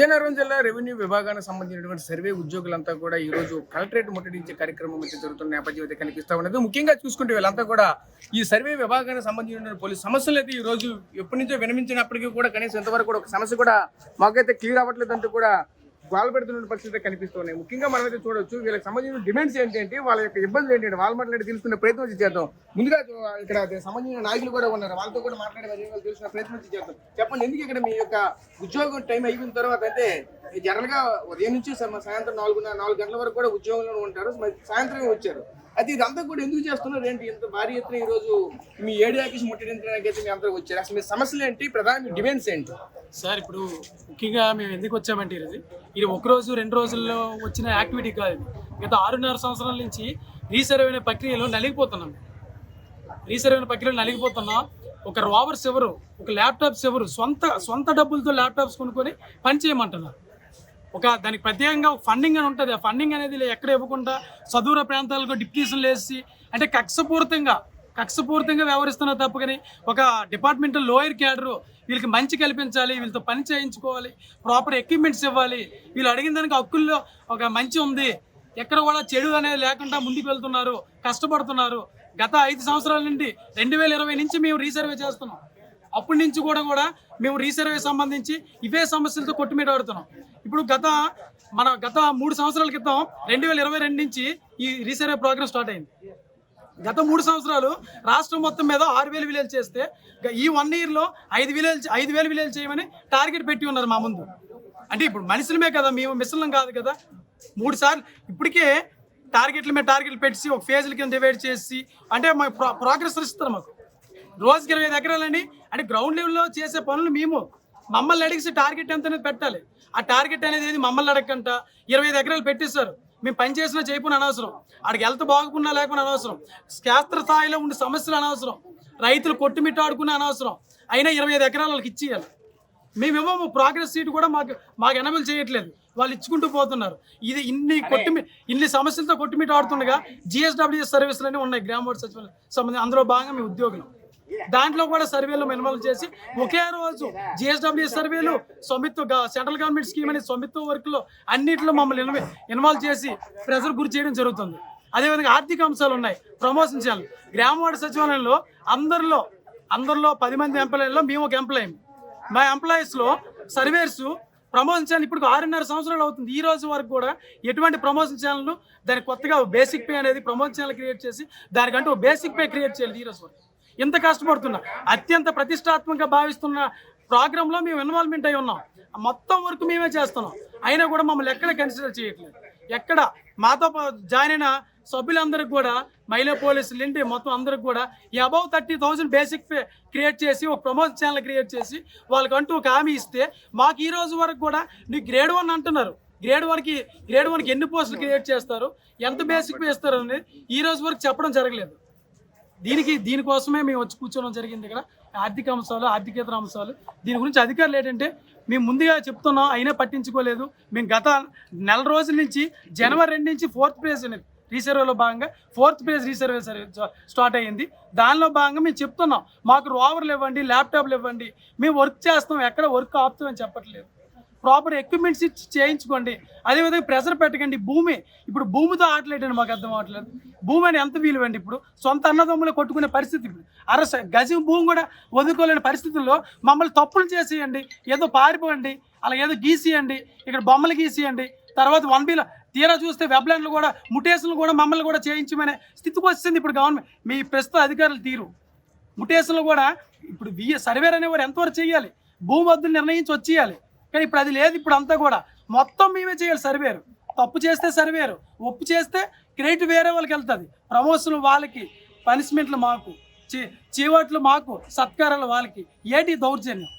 విజయనగరం జిల్లా రెవెన్యూ విభాగానికి సంబంధించినటువంటి సర్వే ఉద్యోగులంతా కూడా ఈ రోజు కలెక్టరేట్ ముట్టడించే కార్యక్రమం అయితే జరుగుతున్న నేపథ్యం అయితే కనిపిస్తా ఉన్నది. ముఖ్యంగా చూసుకుంటే వీళ్ళంతా కూడా ఈ సర్వే విభాగానికి సంబంధించిన పోలీసు సమస్యలు అయితే ఈ రోజు ఎప్పటి నుంచో వినమించినప్పటికీ కూడా కనీసం ఇంతవరకు కూడా ఒక సమస్య కూడా మాకైతే క్లియర్ అవ్వట్లేదు అంటూ కూడా గోల పెడుతున్న పరిస్థితి కనిపిస్తున్నాయి. ముఖ్యంగా మనమైతే చూడొచ్చు వీళ్ళకి సంబంధించిన డిమాండ్స్ ఏంటంటే వాళ్ళ యొక్క ఇబ్బందులు ఏంటంటే వాళ్ళ మాట్లాడి తెలుసుకునే ప్రయత్నం చేద్దాం. ముందుగా ఇక్కడ సంబంధించిన నాయకులు కూడా ఉన్నారు, వాళ్ళతో కూడా మాట్లాడే తెలుసుకునే ప్రయత్నం చేద్దాం. చెప్పండి, ఎందుకు ఇక్కడ మీ యొక్క ఉద్యోగం టైం అయిపోయిన తర్వాత అయితే జనరల్ గా ఉదయం నుంచి సాయంత్రం 4 గంటల వరకు కూడా ఉద్యోగంలో ఉంటారు, సాయంత్రం వచ్చారు. అయితే ఇదంతా కూడా ఎందుకు చేస్తున్నారు ఏంటి? ఇంత భారీ ఎత్తున ఈ రోజు మీ ఏడియాకి ముట్టడించడానికి అయితే మీ అందరూ వచ్చారు. అసలు మీ సమస్యలు ఏంటి, ప్రధాన డిమాండ్స్ ఏంటి? సార్, ఇప్పుడు ముఖ్యంగా మేము ఎందుకు వచ్చామంటే ఇది ఒకరోజు 2 రోజుల్లో వచ్చిన యాక్టివిటీ కాదు. గత 6.5 సంవత్సరాల నుంచి రీసర్వే ప్రక్రియలో నలిగిపోతున్నాం. ఒక రోవర్స్ ఎవరు, ఒక ల్యాప్టాప్స్ ఎవరు, సొంత డబ్బులతో ల్యాప్టాప్స్ కొనుక్కొని పని చేయమంటున్నారు. దానికి ప్రత్యేకంగా ఫండింగ్ అని ఉంటుంది. ఆ ఫండింగ్ అనేది ఎక్కడ ఇవ్వకుండా సదూర ప్రాంతాలకు డిప్యూషన్లు వేసి అంటే కక్షపూరితంగా వ్యవహరిస్తున్నారు తప్ప. కానీ ఒక డిపార్ట్మెంటల్ లోయర్ క్యాడరు వీళ్ళకి మంచి కల్పించాలి, వీళ్ళతో పని చేయించుకోవాలి, ప్రాపర్ ఎక్విప్మెంట్స్ ఇవ్వాలి. వీళ్ళు అడిగిన దానికి హక్కుల్లో ఒక మంచి ఉంది, ఎక్కడ కూడా చెడు అనేది లేకుండా ముందుకు వెళ్తున్నారు, కష్టపడుతున్నారు. గత 5 సంవత్సరాల నుండి 2020 నుంచి మేము రీసర్వే చేస్తున్నాం. అప్పటి నుంచి కూడా మేము రీసర్వే సంబంధించి ఇవే సమస్యలతో కొట్టుమిటాడుతున్నాం. ఇప్పుడు గత 3 సంవత్సరాల క్రితం 2022 నుంచి ఈ రీసర్వే ప్రోగ్రామ్ స్టార్ట్ అయింది. గత 3 సంవత్సరాలు రాష్ట్రం మొత్తం మీద 6,000 విలేజ్ చేస్తే ఈ 1 ఇయర్లో 5,000 విలేజ్ చేయమని టార్గెట్ పెట్టి ఉన్నారు మా ముందు. అంటే ఇప్పుడు మనుషులమే కదా, మేము మిషన్లం కాదు కదా. 3 సార్లు ఇప్పటికే టార్గెట్లు పెట్టి ఒక ఫేజ్ల కింద డివైడ్ చేసి అంటే మాకు ప్రోగ్రెస్ ఇస్తారు. మాకు రోజుకి 25 ఎకరాలండి. అంటే గ్రౌండ్ లెవెల్లో చేసే పనులు మమ్మల్ని అడిగి టార్గెట్ ఎంత అనేది పెట్టాలి. ఆ టార్గెట్ అనేది మమ్మల్ని అడగకంట 25 ఎకరాలు పెట్టిస్తారు. మేము పని చేసినా చేయకుండా అనవసరం, ఆడికి హెల్త్ బాగుకున్నా లేకుండా అనవసరం, శాస్త్ర స్థాయిలో ఉండే సమస్యలు అనవసరం, రైతులు కొట్టుమిట్టాడుకునే అనవసరం. అయినా 25 ఎకరాలు వాళ్ళకి ఇచ్చేయాలి. మేమేమో ప్రోగ్రెస్ సీట్ కూడా మాకు ఎనబుల్ చేయట్లేదు, వాళ్ళు ఇచ్చుకుంటూ పోతున్నారు. ఇది ఇన్ని సమస్యలతో కొట్టుమిట్టాడుతుండగా GSWS సర్వీసులు అనేవి ఉన్నాయి గ్రామ వార్డు సచివాలయం సంబంధించి. అందులో భాగంగా మీ ఉద్యోగులు దాంట్లో కూడా సర్వేలో ఇన్వాల్వ్ చేసి ఒకే రోజు GSWS సర్వేలు, సెంట్రల్ గవర్నమెంట్ స్కీమ్ అనే స్వామిత్వ వర్క్లో అన్నింటిలో మమ్మల్ని ఇన్వాల్వ్ చేసి ప్రెజర్ గురి చేయడం జరుగుతుంది. అదేవిధంగా ఆర్థిక అంశాలు ఉన్నాయి, ప్రమోషన్ చేయాలి. గ్రామ వార్డు సచివాలయంలో అందరిలో 10 మంది ఎంప్లాయీల్లో మేము ఒక ఎంప్లాయీ. మా ఎంప్లాయీస్లో సర్వేర్స్ ప్రమోషన్ ఛానల్ ఇప్పుడు 6.5 సంవత్సరాలు అవుతుంది. ఈ రోజు వరకు కూడా ఎటువంటి ప్రమోషన్ ఛానల్ దానికి కొత్తగా బేసిక్ పే అనేది ప్రమోషన్ ఛానల్ క్రియేట్ చేసి దానికంటూ బేసిక్ పే క్రియేట్ చేయాలి. ఈ రోజు వరకు ఇంత కష్టపడుతున్నా, అత్యంత ప్రతిష్టాత్మకంగా భావిస్తున్న ప్రోగ్రాంలో మేము ఇన్వాల్వ్మెంట్ అయి ఉన్నాం. మొత్తం వరకు మేమే చేస్తున్నాం. అయినా కూడా మమ్మల్ని ఎక్కడ కన్సిడర్ చేయట్లేదు. ఎక్కడ మాతో జాయిన్ అయిన సభ్యులందరికీ కూడా మహిళా పోలీసులు ఏంటి మొత్తం అందరికి కూడా ఈ అబౌవ్ 30,000 బేసిక్ పే క్రియేట్ చేసి ఒక ప్రమోషన్ ఛానల్ క్రియేట్ చేసి వాళ్ళకంటూ ఒక హామీ ఇస్తే మాకు ఈ రోజు వరకు కూడా నీకు గ్రేడ్ 1 అంటున్నారు. గ్రేడ్ 1కి ఎన్ని పోస్టులు క్రియేట్ చేస్తారు, ఎంత బేసిక్ పే ఇస్తారు అనేది ఈ రోజు వరకు చెప్పడం జరగలేదు. దీనికోసమే మేము వచ్చి కూర్చోవడం జరిగింది. ఇక్కడ ఆర్థిక అంశాలు, ఆర్థికేతర అంశాలు, దీని గురించి అధికారులు ఏంటంటే మేము ముందుగా చెప్తున్నాం, అయినా పట్టించుకోలేదు. మేము గత 4 రోజుల నుంచి జనవరి 2 నుంచి 4th ఫేజ్ అనేది రీసర్వేలో భాగంగా 4th ఫేజ్ రీసర్వే స్టార్ట్ అయ్యింది. దానిలో భాగంగా మేము చెప్తున్నాం, మాకు రోవర్లు ఇవ్వండి, ల్యాప్టాప్లు ఇవ్వండి, మేము వర్క్ చేస్తాం, ఎక్కడ వర్క్ ఆపుతామని చెప్పట్లేదు. ప్రాపర్ ఎక్విప్మెంట్స్ ఇచ్చి చేయించుకోండి. అదేవిధంగా ప్రెషర్ పెట్టకండి. ఇప్పుడు భూమితో ఆటలేటండి, మాకు అర్థం అవ్వట్లేదు. భూమి అని ఎంత విలువండి? ఇప్పుడు సొంత అన్నదమ్ములు కొట్టుకునే పరిస్థితి, ఇప్పుడు గజం భూమి కూడా వదులుకోలేని పరిస్థితుల్లో మమ్మల్ని తప్పులు చేసేయండి, ఏదో పారిపోండి, అలా ఏదో గీసేయండి, ఇక్కడ బొమ్మలు గీసేయండి. తర్వాత 1Bలో తీరా చూస్తే వెబ్లైన్లు కూడా ముటేషన్లు కూడా మమ్మల్ని కూడా చేయించమనే స్థితికి వచ్చింది ఇప్పుడు గవర్నమెంట్. మీ ప్రస్తుత అధికారులు తీరు ముటేషన్లు కూడా ఇప్పుడు సర్వేర్ అనేవారు ఎంతవరకు చేయాలి, భూమి వద్దులు నిర్ణయించి వచ్చేయాలి. కానీ ఇప్పుడు అది లేదు. ఇప్పుడు అంతా కూడా మొత్తం మేమే చేయాలి. సర్వేరు తప్పు చేస్తే సర్వేరు, ఒప్పు చేస్తే క్రెడిట్ వేరే వాళ్ళకి వెళ్తుంది. ప్రమోషన్లు వాళ్ళకి, పనిష్మెంట్లు మాకు, చీవట్లు మాకు, సత్కారాలు వాళ్ళకి. ఏంటి దౌర్జన్యం?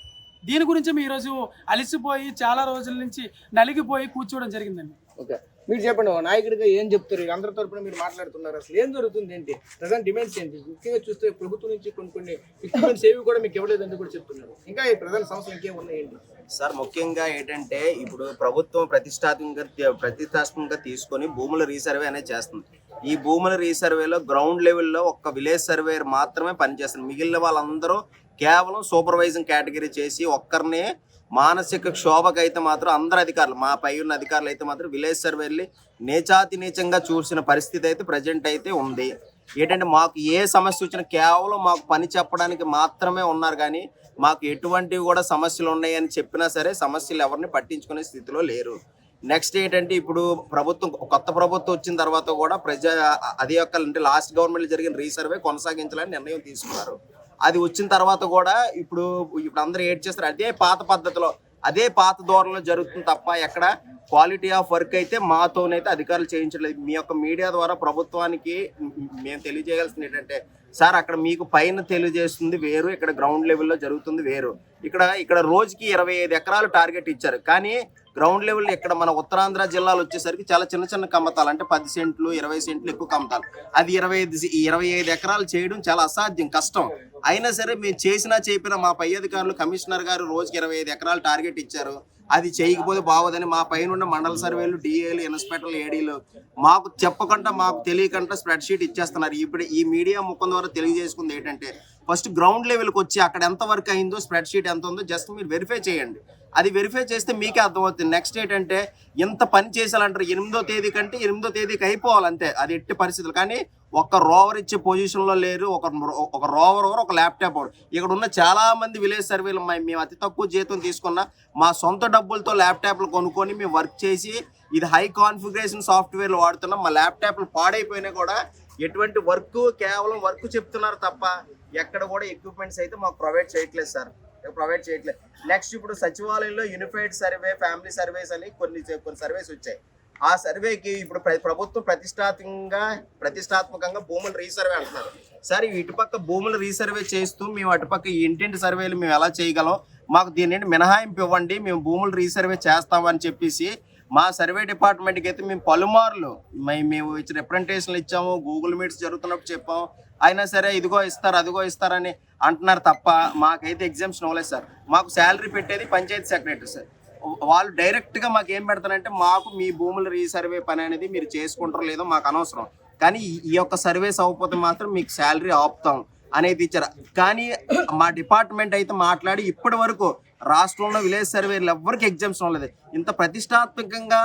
దీని గురించి మేము ఈరోజు అలసిపోయి చాలా రోజుల నుంచి నలిగిపోయి కూర్చోవడం జరిగిందండి. ఓకే, మీరు చెప్పండి, నాయకుడిగా ఏం చెప్తారు? అందరి తరపున మీరు మాట్లాడుతున్నారు, అసలు ఏం జరుగుతుంది ఏంటి, ప్రజెంట్ డిమాండ్స్ ఏంటి? ముఖ్యంగా చూస్తే ప్రభుత్వం నుంచి కొన్ని ఎక్విప్మెంట్స్ ఏవి కూడా మీకు ఇవ్వలేదని కూడా చెప్తున్నారు. ఇంకా ఈ ప్రధాన సమస్యలు ఇంకేం ఉన్నాయండి? సార్, ముఖ్యంగా ఏంటంటే ఇప్పుడు ప్రభుత్వం ప్రతిష్టాత్మకంగా తీసుకొని భూముల రీసర్వే అనేది చేస్తుంది. ఈ భూముల రీసర్వేలో గ్రౌండ్ లెవెల్లో ఒక్క విలేజ్ సర్వేయర్ మాత్రమే పనిచేస్తారు. మిగిలిన వాళ్ళందరూ కేవలం సూపర్వైజింగ్ కేటగిరీ చేసి ఒక్కరిని మానసిక క్షోభకైతే మాత్రం అందరు అధికారులు, మా పై ఉన్న అధికారులు అయితే మాత్రం విలేజ్ సర్వేని నీచాతి నీచంగా చూసిన పరిస్థితి అయితే ప్రజెంట్ అయితే ఉంది. ఏంటంటే మాకు ఏ సమస్య వచ్చినా కేవలం మాకు పని చెప్పడానికి మాత్రమే ఉన్నారు, కానీ మాకు ఎటువంటివి కూడా సమస్యలు ఉన్నాయని చెప్పినా సరే సమస్యలు ఎవరిని పట్టించుకునే స్థితిలో లేరు. నెక్స్ట్ ఏంటంటే ఇప్పుడు కొత్త ప్రభుత్వం వచ్చిన తర్వాత కూడా అది యొక్క అంటే లాస్ట్ గవర్నమెంట్ జరిగిన రీసర్వే కొనసాగించాలని నిర్ణయం తీసుకున్నారు. అది వచ్చిన తర్వాత కూడా ఇప్పుడు అందరూ ఏడ్ చేస్తారు, అదే పాత పద్ధతిలో అదే పాత ధోరణిలో జరుగుతుంది తప్ప ఎక్కడ క్వాలిటీ ఆఫ్ వర్క్ అయితే మాతోనైతే అధికారులు చేయించలేదు. మీ యొక్క మీడియా ద్వారా ప్రభుత్వానికి మేము తెలియజేయాల్సింది ఏంటంటే, సార్ అక్కడ మీకు పైన తెలియజేస్తుంది వేరు, ఇక్కడ గ్రౌండ్ లెవెల్లో జరుగుతుంది వేరు. ఇక్కడ రోజుకి 25 ఎకరాలు టార్గెట్ ఇచ్చారు, కానీ గ్రౌండ్ లెవెల్ ఇక్కడ మన ఉత్తరాంధ్ర జిల్లాలు వచ్చేసరికి చాలా చిన్న చిన్న కమ్మతాలు, అంటే 10 సెంట్లు 20 సెంట్లు ఎక్కువ కమ్మతాలు. అది 25 ఎకరాలు చేయడం చాలా అసాధ్యం, కష్టం. అయినా సరే మేము చెప్పిన మా పై అధికారులు కమిషనర్ గారు రోజుకి 25 ఎకరాలు టార్గెట్ ఇచ్చారు. అది చేయకపోతే బాగోదని మా పైన ఉన్న మండల సర్వేలు, డిఏలు, ఇన్స్పెక్టర్లు, ఏడీలు మాకు చెప్పకుండా మాకు తెలియకుండా స్ప్రెడ్ షీట్ ఇచ్చేస్తున్నారు. ఇప్పుడు ఈ మీడియా ముఖం ద్వారా తెలియజేసుకుంది ఏంటంటే, ఫస్ట్ గ్రౌండ్ లెవెల్కి వచ్చి అక్కడ ఎంత వర్క్ అయిందో, స్ప్రెడ్ షీట్ ఎంత ఉందో జస్ట్ మీరు వెరిఫై చేయండి. అది వెరిఫై చేస్తే మీకే అర్థమవుతుంది. నెక్స్ట్ ఏంటంటే, ఎంత పని చేయాలంటారు 8వ తేదీ కంటే 8వ తేదీకి అయిపోవాలంతే, అది ఎట్టి పరిస్థితులు. కానీ ఒక్క రోవర్ ఇచ్చే పొజిషన్లో లేరు, ఒక రోవర్ ఒక ల్యాప్టాప్ ఓవర్. ఇక్కడ ఉన్న చాలా మంది విలేజ్ సర్వేలు మేము అతి తక్కువ జీతం తీసుకున్న మా సొంత డబ్బులతో ల్యాప్టాప్లు కొనుక్కొని మేము వర్క్ చేసి ఇది హై కాన్ఫిగరేషన్ సాఫ్ట్వేర్లు వాడుతున్నాం. మా ల్యాప్టాప్లు పాడైపోయినా కూడా ఎటువంటి కేవలం వర్క్ చెప్తున్నారు తప్ప ఎక్కడ కూడా ఎక్విప్మెంట్స్ అయితే మాకు ప్రొవైడ్ చేయట్లేదు. నెక్స్ట్ ఇప్పుడు సచివాలయంలో యూనిఫైడ్ సర్వే, ఫ్యామిలీ సర్వేస్ అని కొన్ని సర్వేస్ వచ్చాయి. ఆ సర్వేకి ఇప్పుడు ప్రభుత్వం ప్రతిష్టాత్మకంగా భూముల రీసర్వే అంటున్నారు. సరే ఇటుపక్క భూముల రీసర్వే చేస్తూ మేము అటుపక్క ఈ ఇంటింటి సర్వేలు మేము ఎలా చేయగలం, మాకు దీని మినహాయింపు ఇవ్వండి, మేము భూముల రీసర్వే చేస్తామని చెప్పేసి మా సర్వే డిపార్ట్మెంట్కి అయితే మేము పలుమార్లు మేము ఇచ్చిన రిప్రజెంటేషన్లు ఇచ్చాము, గూగుల్ మీట్స్ జరుగుతున్నప్పుడు చెప్పాము. అయినా సరే ఇదిగో ఇస్తారు అదిగో ఇస్తారని అంటున్నారు తప్ప మాకైతే ఎగ్జామ్షన్ ఇవ్వలేదు సార్. మాకు శాలరీ పెట్టేది పంచాయతీ సెక్రటరీ సార్. వాళ్ళు డైరెక్ట్గా మాకు ఏం పెడతారంటే, మాకు మీ భూముల రీసర్వే పని అనేది మీరు చేసుకుంటారో లేదో మాకు అనవసరం, కానీ ఈ యొక్క సర్వేస్ అవ్వకపోతే మాత్రం మీకు శాలరీ ఆపుతాం అనేది ఇచ్చారు. కానీ మా డిపార్ట్మెంట్ అయితే మాట్లాడి ఇప్పటి వరకు రాష్ట్రంలో విలేజ్ సర్వేలు ఎవ్వరికి ఎగ్జామ్షన్ ఇవ్వలేదు. ఇంత ప్రతిష్టాత్మకంగా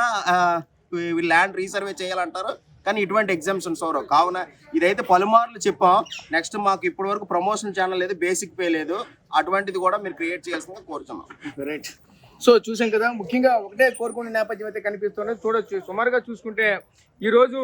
ల్యాండ్ రీసర్వే చేయాలంటారు, కానీ ఇటువంటి ఎగ్జామ్షన్స్ ఎవరు. కావున ఇదైతే పలుమార్లు చెప్పాం. నెక్స్ట్ మాకు ఇప్పటి వరకు ప్రమోషన్ ఛానల్ లేదు, బేసిక్ పే లేదు, అటువంటిది కూడా మీరు క్రియేట్ చేయాల్సిందిగా కోరుతున్నాం. రైట్. సో చూసాం కదా, ముఖ్యంగా ఒకటే కోరుకునే నేపథ్యం అయితే కనిపిస్తున్నది. చూడొచ్చు, సుమారుగా చూసుకుంటే ఈరోజు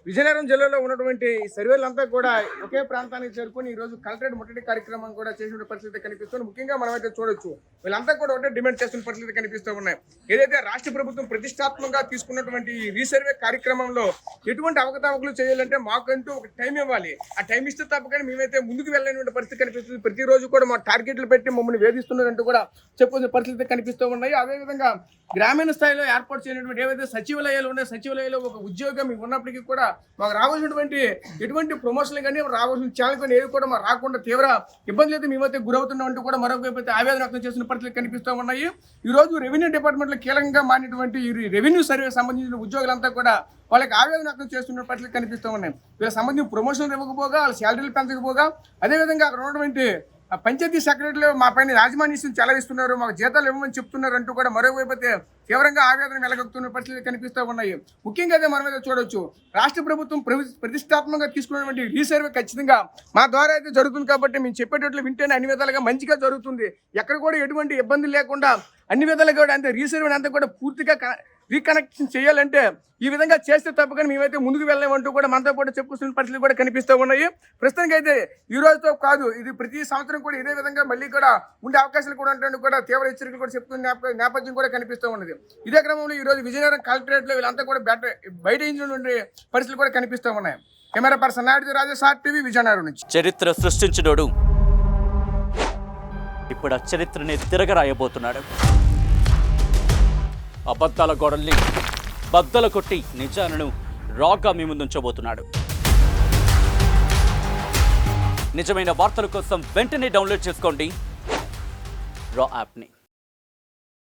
విజయనగరం జిల్లాలో ఉన్నటువంటి సర్వేలంతా కూడా ఒకే ప్రాంతానికి చేరుకొని ఈరోజు కలెక్టరేట్ ముట్టడి కార్యక్రమం కూడా చేసిన పరిస్థితి కనిపిస్తుంది. ముఖ్యంగా మనమైతే చూడొచ్చు, వీళ్ళంతా కూడా ఒకటే డిమాండ్ చేస్తున్న పరిస్థితి కనిపిస్తూ ఉన్నాయి. ఏదైతే రాష్ట్ర ప్రభుత్వం ప్రతిష్టాత్మకంగా తీసుకున్నటువంటి ఈ రీసర్వే కార్యక్రమంలో ఎటువంటి అవకతవకలు చేయాలంటే మాకంటూ ఒక టైం ఇవ్వాలి. ఆ టైం ఇస్తే తప్ప మేమైతే ముందుకు వెళ్ళలేని పరిస్థితి కనిపిస్తుంది. ప్రతిరోజు కూడా మా టార్గెట్లు పెట్టి మమ్మల్ని వేధిస్తున్నారంటూ కూడా చెప్పుకునే పరిస్థితి కనిపిస్తూ ఉన్నాయి. అదేవిధంగా గ్రామీణ స్థాయిలో ఏర్పాటు చేయనటువంటి ఏవైతే సచివాలయాలు ఉన్నాయో, సచివాలయంలో ఒక ఉద్యోగం ఉన్నప్పటికీ కూడా మాకు రావాల్సినటువంటి ఎటువంటి ప్రమోషన్లు కానీ రావాల్సిన ఛానల్ కానీ ఏవి కూడా మాకు రాకుండా తీవ్ర ఇబ్బందులు అయితే మేమైతే గురవుతున్నామంటూ కూడా మరొక ఆవేదన వ్యక్తం చేసిన పరిస్థితులు కనిపిస్తూ ఉన్నాయి. ఈరోజు రెవెన్యూ డిపార్ట్మెంట్లో కీలకంగా మారినటువంటి ఈ రెవెన్యూ సర్వే సంబంధించిన ఉద్యోగులంతా కూడా వాళ్ళకి ఆవేదన వ్యక్తం చేస్తున్న పరిస్థితులు కనిపిస్తూ ఉన్నాయి. వీళ్ళకి సంబంధించిన ప్రమోషన్లు ఇవ్వకపోగా, వాళ్ళ శాలరీలు పెంచకపోగా, అదేవిధంగా అక్కడ ఉన్నటువంటి పంచాయతీ సెక్రటరీలు మా పైన రాజమాన్యం చాలా ఇస్తున్నారు, మాకు జీతాలు ఇవ్వమని చెప్తున్నారు అంటూ కూడా మరోవైపు అయితే తీవ్రంగా ఆవేదన వెలగొక్కుతున్న పరిస్థితులు కనిపిస్తూ ఉన్నాయి. ముఖ్యంగా అదే మనం అయితే చూడొచ్చు, రాష్ట్ర ప్రభుత్వం ప్రతిష్టాత్మకంగా తీసుకున్నటువంటి రీసర్వే ఖచ్చితంగా మా ద్వారా అయితే జరుగుతుంది కాబట్టి మేము చెప్పేటట్లు వింటేనే అన్ని విధాలుగా మంచిగా జరుగుతుంది. ఎక్కడ కూడా ఎటువంటి ఇబ్బందులు లేకుండా అన్ని విధాలుగా కూడా అంతే రీసర్వే అంతా కూడా పూర్తిగా రీకనెక్షన్ చేయాలంటే ఈ విధంగా చేస్తే తప్పకుండా మేమైతే ముందుకు వెళ్ళామంటూ కూడా మనతో పాటు చెప్పుకున్న పరిస్థితులు కూడా కనిపిస్తూ ఉన్నాయి. ప్రస్తుతానికి అయితే ఈ రోజుతో కాదు, ఇది ప్రతి సంవత్సరం కూడా ఇదే విధంగా మళ్ళీ కూడా ఉండే అవకాశాలు కూడా ఉంటాయని కూడా తీవ్ర హెచ్చరికలు కూడా చెప్తున్న నేపథ్యం కూడా కనిపిస్తూ ఉన్నది. ఇదే క్రమంలో ఈ రోజు విజయనగరం కలెక్టరేట్లో వీళ్ళంతా కూడా బయట ఇంచినటువంటి పరిస్థితులు కూడా కనిపిస్తూ ఉన్నాయి. Camera person Naidu Rajesh, RTV, Vizianagaram నుంచి. చరిత్ర సృష్టించినోడు ఇప్పుడు ఆ చరిత్రని తిరగరాయబోతున్నాడు. అబద్ధాల గోడల్ని బద్దలు కొట్టి నిజాలను రాగా మీ ముందుంచబోతున్నాడు. నిజమైన వార్తల కోసం వెంటనే డౌన్లోడ్ చేసుకోండి రా యాప్ని.